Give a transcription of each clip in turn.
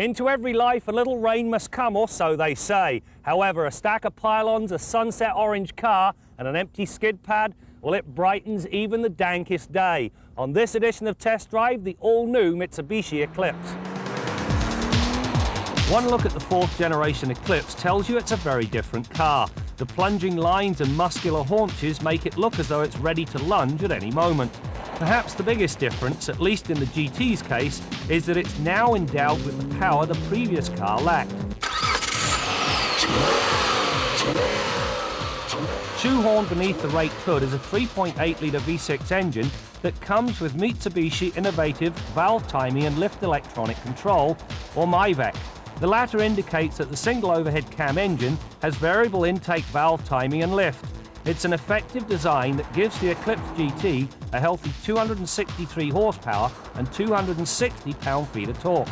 Into every life a little rain must come, or so they say. However, a stack of pylons, a sunset orange car and an empty skid pad, well, it brightens even the dankest day. On this edition of Test Drive, the all-new Mitsubishi Eclipse. One look at the fourth generation Eclipse tells you it's a very different car. The plunging lines and muscular haunches make it look as though it's ready to lunge at any moment. Perhaps the biggest difference, at least in the GT's case, is that it's now endowed with the power the previous car lacked. Shoehorned beneath the raked hood is a 3.8-litre V6 engine that comes with Mitsubishi innovative valve timing and lift electronic control, or MIVEC. The latter indicates that the single overhead cam engine has variable intake valve timing and lift. It's an effective design that gives the Eclipse GT a healthy 263 horsepower and 260 pound-feet of torque.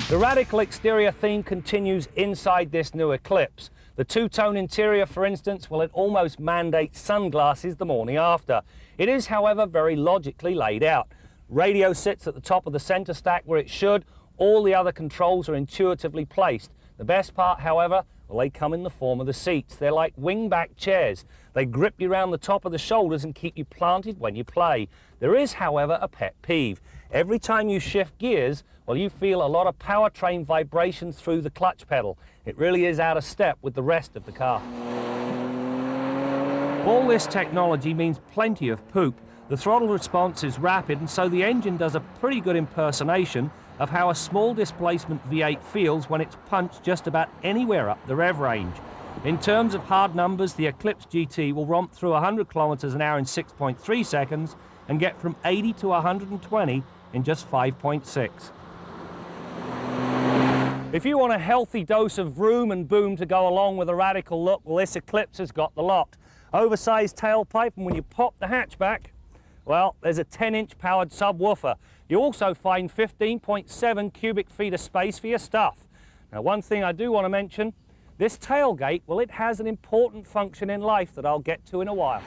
The radical exterior theme continues inside this new Eclipse. The two-tone interior, for instance, well, it almost mandates sunglasses the morning after. It is, however, very logically laid out. Radio sits at the top of the center stack where it should. All the other controls are intuitively placed. The best part, however, well, they come in the form of the seats. They're like wing-back chairs. They grip you around the top of the shoulders and keep you planted when you play. There is, however, a pet peeve. Every time you shift gears, well, you feel a lot of powertrain vibrations through the clutch pedal. It really is out of step with the rest of the car. All this technology means plenty of poop. The throttle response is rapid, and so the engine does a pretty good impersonation of how a small displacement V8 feels when it's punched just about anywhere up the rev range. In terms of hard numbers, the Eclipse GT will romp through 100 kilometers an hour in 6.3 seconds and get from 80 to 120 in just 5.6. If you want a healthy dose of vroom and boom to go along with a radical look, well, this Eclipse has got the lot. Oversized tailpipe, and when you pop the hatchback, well, there's a 10-inch powered subwoofer. You also find 15.7 cubic feet of space for your stuff. Now, one thing I do want to mention, this tailgate, well, it has an important function in life that I'll get to in a while.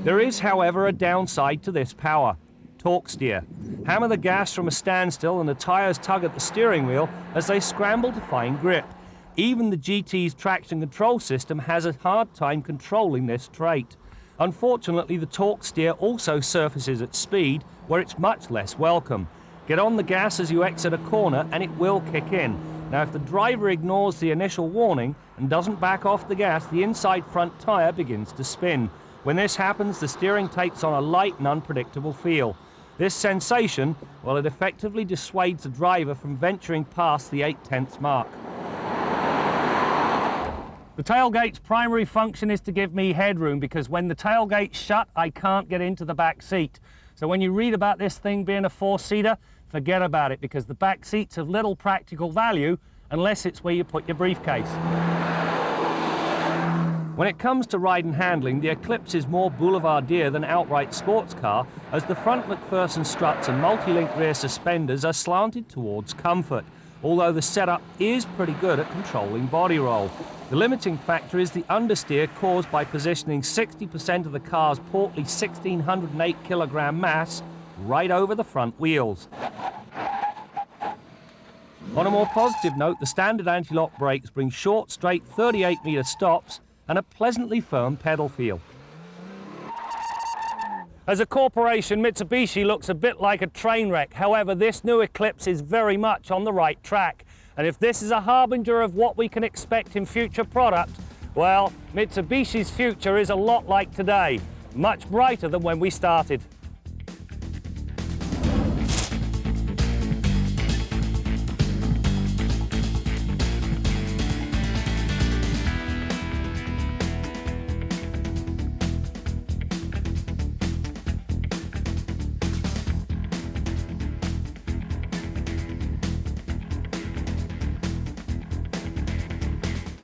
There is, however, a downside to this power: torque steer. Hammer the gas from a standstill and the tires tug at the steering wheel as they scramble to find grip. Even the GT's traction control system has a hard time controlling this trait. Unfortunately, the torque steer also surfaces at speed where it's much less welcome. Get on the gas as you exit a corner and it will kick in. Now, if the driver ignores the initial warning and doesn't back off the gas, the inside front tyre begins to spin. When this happens, the steering takes on a light and unpredictable feel. This sensation, well, it effectively dissuades the driver from venturing past the 8/10 mark. The tailgate's primary function is to give me headroom, because when the tailgate's shut, I can't get into the back seat. So when you read about this thing being a four-seater, forget about it, because the back seat's of little practical value unless it's where you put your briefcase. When it comes to ride and handling, the Eclipse is more boulevardier than outright sports car, as the front McPherson struts and multi-link rear suspenders are slanted towards comfort, although the setup is pretty good at controlling body roll. The limiting factor is the understeer caused by positioning 60% of the car's portly 1,608 kilogram mass right over the front wheels. On a more positive note, the standard anti-lock brakes bring short, straight 38-meter stops and a pleasantly firm pedal feel. As a corporation, Mitsubishi looks a bit like a train wreck. However, this new Eclipse is very much on the right track. And if this is a harbinger of what we can expect in future product, well, Mitsubishi's future is a lot like today, much brighter than when we started.